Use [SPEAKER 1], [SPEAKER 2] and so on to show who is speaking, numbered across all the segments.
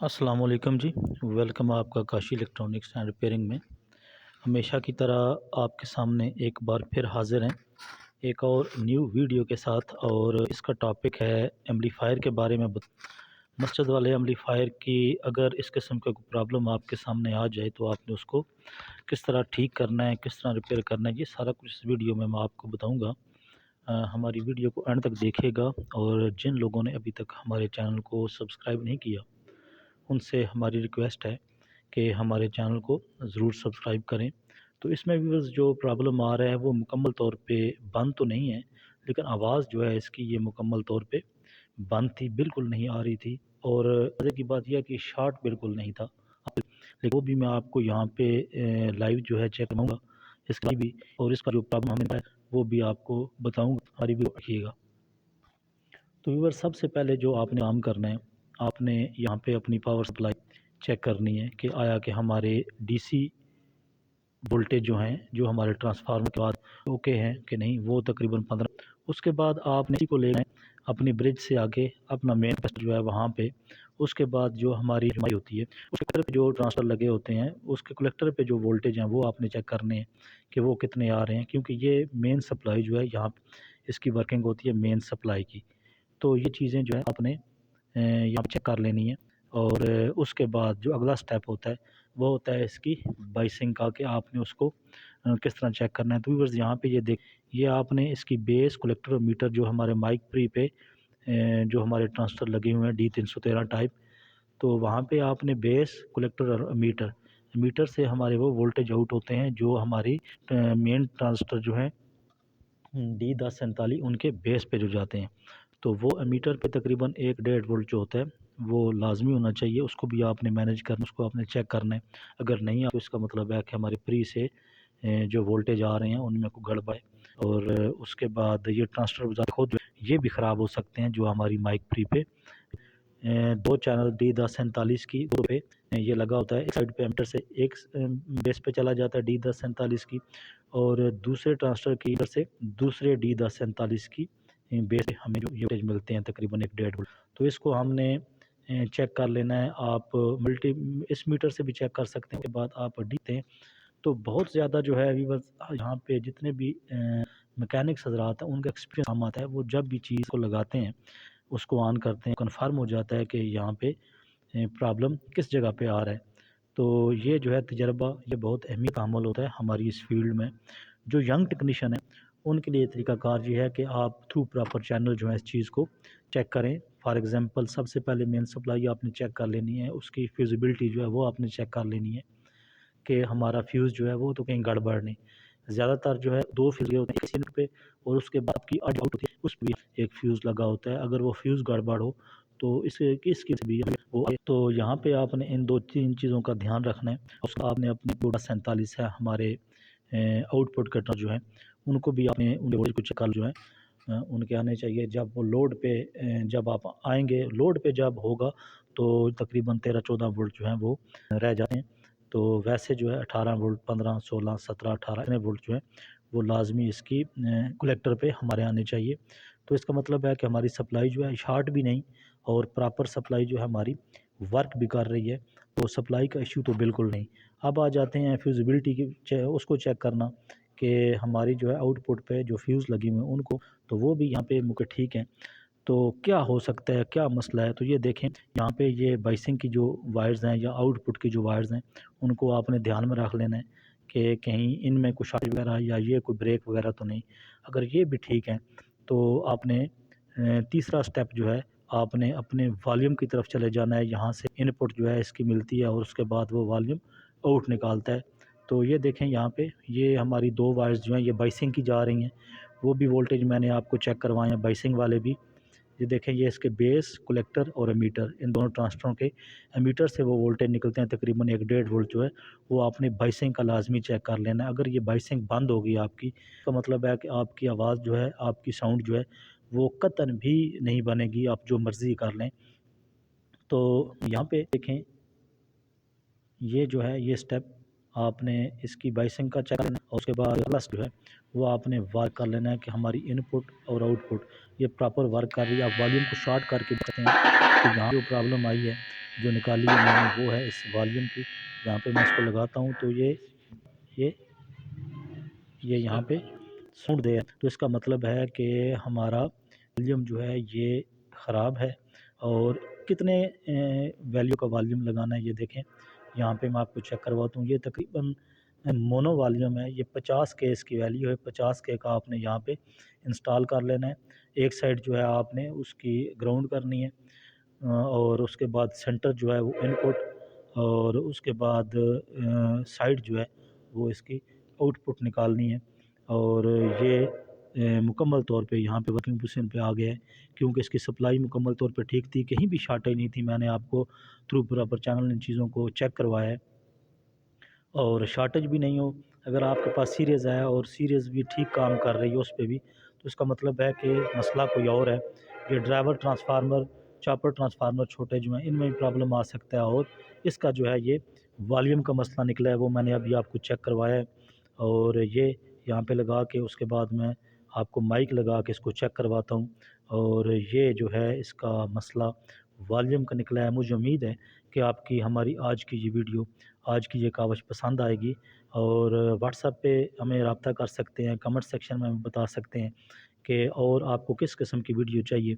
[SPEAKER 1] अस्सलाम वालेकुम जी। वेलकम आपका काशी इलेक्ट्रॉनिक्स एंड रिपेयरिंग में। हमेशा की तरह आपके सामने एक बार फिर हाज़िर हैं एक और न्यू वीडियो के साथ, और इसका टॉपिक है एम्पलीफायर के बारे में। मस्जिद वाले एम्पलीफायर की अगर इस किस्म का कोई प्रॉब्लम आपके सामने आ जाए तो आपने उसको किस तरह ठीक करना है, किस तरह रिपेयर करना है, ये सारा कुछ इस वीडियो में मैं आपको बताऊँगा। हमारी वीडियो को एंड तक देखिएगा, और जिन लोगों ने अभी तक हमारे चैनल को सब्सक्राइब नहीं किया उनसे हमारी रिक्वेस्ट है कि हमारे चैनल को ज़रूर सब्सक्राइब करें। तो इसमें व्यूअर्स जो प्रॉब्लम आ रहा है वो मुकम्मल तौर पे बंद तो नहीं है, लेकिन आवाज़ जो है इसकी ये मुकम्मल तौर पे बंद थी, बिल्कुल नहीं आ रही थी। और मज़े की बात यह है कि शॉर्ट बिल्कुल नहीं था, लेकिन वो भी मैं आपको यहाँ पे लाइव जो है चेक करवाऊँगा इसका भी, और इसका जो प्रॉब्लम हमें है वो भी आपको बताऊँगा। हमारी वीडियो रखिएगा। तो व्यूअर सबसे पहले जो आपने काम करना है, आपने यहाँ पे अपनी पावर सप्लाई चेक करनी है कि आया कि हमारे डीसी वोल्टेज जो हैं, जो हमारे ट्रांसफार्मर के बाद ओके हैं कि नहीं, वो तकरीबन 15। उसके बाद आपने इसी को लेना है अपनी ब्रिज से आगे अपना मेन कैपेसिटर जो है वहाँ पे। उसके बाद जो हमारी ईएमआई होती है, उसके कलेक्टर पे जो ट्रांसफर लगे होते हैं, उसके कलेक्टर पे जो वोल्टेज हैं वो आपने चेक करने हैं कि वो कितने आ रहे हैं, क्योंकि ये मेन सप्लाई जो है यहाँ इसकी वर्किंग होती है मेन सप्लाई की। तो ये चीज़ें जो है आपने यहाँ पे चेक कर लेनी है। और उसके बाद जो अगला स्टेप होता है वो होता है इसकी बाइसिंग का, कि आपने उसको किस तरह चेक करना है। तो व्यूअर्स यहाँ पे ये आपने इसकी बेस कलेक्टर और मीटर जो हमारे माइक प्री पे जो हमारे ट्रांजिस्टर लगे हुए हैं D313 टाइप, तो वहाँ पे आपने बेस कलेक्टर और मीटर मीटर से हमारे वो वोल्टेज आउट होते हैं जो हमारी मेन ट्रांजिस्टर जो है D1047 उनके बेस पे जो जाते हैं। तो वो एमीटर पे तकरीबन 1-1.5 वोल्ट जो होता है वो लाजमी होना चाहिए, उसको भी आपने मैनेज करना, उसको आपने चेक करना है। अगर नहीं है तो इसका मतलब है कि हमारे प्री से जो वोल्टेज आ रहे हैं उनमें कोई गड़बड़ है। और उसके बाद ये ट्रांजिस्टर खुद ये भी ख़राब हो सकते हैं, जो हमारी माइक प्री पे 2 चैनल D1047 की दो पे ये लगा होता है। एक साइड पे एमीटर से एक बेस पे चला जाता है D1047 की, और दूसरे ट्रांजिस्टर की इधर से दूसरे D1047 की बेस पे हमें जो वोल्टेज मिलते हैं तकरीबन 1-1.5 वोल्ट। तो इसको हमने चेक कर लेना है। आप मल्टी इस मीटर से भी चेक कर सकते हैं। उसके बाद आप देखते हैं तो बहुत ज़्यादा जो है व्यूअर्स यहाँ पे जितने भी मैकेनिक्स हज़रात हैं उनका एक्सपीरियंस काम आता है। वो जब भी चीज़ को लगाते हैं, उसको ऑन करते हैं, कन्फर्म हो जाता है कि यहाँ पे प्रॉब्लम किस जगह पे आ रहा है। तो ये जो है तजर्बा, ये बहुत अहमियत का अमल होता है हमारी इस फील्ड में। जो यंग टेक्नीशियन है उनके लिए तरीक़ाकार ये है कि आप थ्रू प्रॉपर चैनल जो है इस चीज़ को चेक करें। फॉर एग्ज़ाम्पल सबसे पहले मेन सप्लाई आपने चेक कर लेनी है, उसकी फिज़िबिलिटी जो है वो आपने चेक कर लेनी है कि हमारा फ्यूज़ जो है वो तो कहीं गड़बड़ नहीं। ज़्यादातर जो है 2 फ्यूज़ होते हैं किसी पे, और उसके बाद की आउट होती है उस पे एक फ्यूज़ लगा होता है। अगर वो फ्यूज़ गड़बड़ हो तो इसकी भी वो, तो यहाँ पे आपने इन 2-3 चीज़ों का ध्यान रखना है। उसका आपने अपने 47 है हमारे आउटपुट कटर जो है उनको भी आपने उनके वोल्टेज को चेक कर जो है उनके आने चाहिए। जब वो लोड पे जब आप आएँगे, लोड पे जब होगा तो तकरीबन 13-14 वोल्ट जो हैं वो रह जाते हैं। तो वैसे जो है 18 वोल्ट, 15, 16, 17, 18 इतने वोल्ट जो है वो लाज़मी इसकी कलेक्टर पे हमारे आने चाहिए। तो इसका मतलब है कि हमारी सप्लाई जो है शॉर्ट भी नहीं, और प्रॉपर सप्लाई जो है हमारी वर्क भी कर रही है। तो सप्लाई का इश्यू तो बिल्कुल नहीं। अब आ जाते हैं फ्यूज़िबिलिटी की उसको चेक करना कि हमारी जो है आउटपुट पे जो फ्यूज़ लगी हुई हैं उनको, तो वो भी यहाँ पे मुझे ठीक हैं। तो क्या हो सकता है, क्या मसला है? तो ये देखें यहाँ पे ये बाइसिंग की जो वायर्स हैं या आउटपुट की जो वायर्स हैं उनको आपने ध्यान में रख लेना है कि कहीं इनमें कुछ शॉर्ट वगैरह या ये कोई ब्रेक वगैरह तो नहीं। अगर ये भी ठीक है तो आपने तीसरा स्टेप जो है आपने अपने वॉल्यूम की तरफ चले जाना है। यहाँ से इनपुट जो है इसकी मिलती है और उसके बाद वो वॉल्यूम आउट निकालता है। तो ये देखें यहाँ पे ये हमारी 2 वायर्स जो हैं ये बाइसिंग की जा रही हैं। वो भी वोल्टेज मैंने आपको चेक करवाए हैं बाइसिंग वाले भी। ये देखें ये इसके बेस, कलेक्टर और एमीटर, इन दोनों ट्रांजिस्टरों के एमीटर से वो वोल्टेज निकलते हैं तकरीबन 1-1.5 वोल्ट जो है वो आपने बाइसिंग का लाजमी चेक कर लेना है। अगर ये बाइसिंग बंद होगी आपकी, तो मतलब है कि आपकी आवाज़ जो है, आपकी साउंड जो है वो कतन भी नहीं बनेगी, आप जो मर्ज़ी कर लें। तो यहाँ पे देखें ये जो है ये स्टेप आपने इसकी बाइसिंग का चेक करना, और उसके बाद प्लस जो है वो आपने वर्क कर लेना है कि हमारी इनपुट और आउटपुट ये प्रॉपर वर्क कर रही है। आप वॉल्यूम को शॉर्ट करके देख सकते हैं कि यहाँ जो प्रॉब्लम आई है जो निकाली है मैंने वो है इस वॉल्यूम की। यहाँ पे मैं इसको लगाता हूँ तो ये यहाँ पे साउंड दे, तो इसका मतलब है कि हमारा वॉल्यूम जो है ये ख़राब है। और कितने वैल्यू का वॉल्यूम लगाना है ये देखें। यहाँ पे मैं आपको चेक करवाता हूँ। ये तकरीबन मोनो वॉल्यूम है, ये 50 के इसकी वैल्यू है। 50 के का आपने यहाँ पे इंस्टॉल कर लेना है। एक साइड जो है आपने उसकी ग्राउंड करनी है, और उसके बाद सेंटर जो है वो इनपुट, और उसके बाद साइड जो है वो इसकी आउटपुट निकालनी है। और ये मुकम्मल तौर पे यहाँ पे वर्किंग पोजीशन पे आ गया है, क्योंकि इसकी सप्लाई मुकम्मल तौर पे ठीक थी, कहीं भी शॉर्टेज नहीं थी। मैंने आपको थ्रू प्रॉपर चैनल इन चीज़ों को चेक करवाया है, और शॉर्टेज भी नहीं हो। अगर आपके पास सीरीज़ है और सीरीज़ भी ठीक काम कर रही है उस पे भी, तो इसका मतलब है कि मसला कोई और है। ये ड्राइवर ट्रांसफार्मर, चॉपर ट्रांसफार्मर छोटे जो हैं इनमें भी प्रॉब्लम आ सकता है, और इसका जो है ये वॉल्यूम का मसला निकला है, वो मैंने अभी आपको चेक करवाया है। और ये यहाँ पे लगा के उसके बाद मैं आपको माइक लगा के इसको चेक करवाता हूँ। और ये जो है इसका मसला वॉल्यूम का निकला है। मुझे उम्मीद है कि आपकी हमारी आज की ये वीडियो, आज की ये कावश पसंद आएगी। और व्हाट्सएप पे हमें रब्ता कर सकते हैं, कमेंट सेक्शन में हमें बता सकते हैं कि और आपको किस किस्म की वीडियो चाहिए।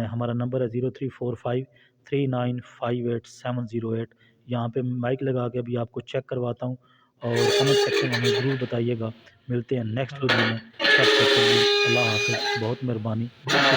[SPEAKER 1] हमारा नंबर है 03453958 यहाँ पे माइक लगा के अभी आपको चेक करवाता हूँ, और कमेंट सेक्शन में हमें ज़रूर बताइएगा। मिलते हैं नेक्स्ट वीडियो में, तब तक के लिए अल्लाह हाफ़िज़। बहुत मेहरबानी, शुक्रिया।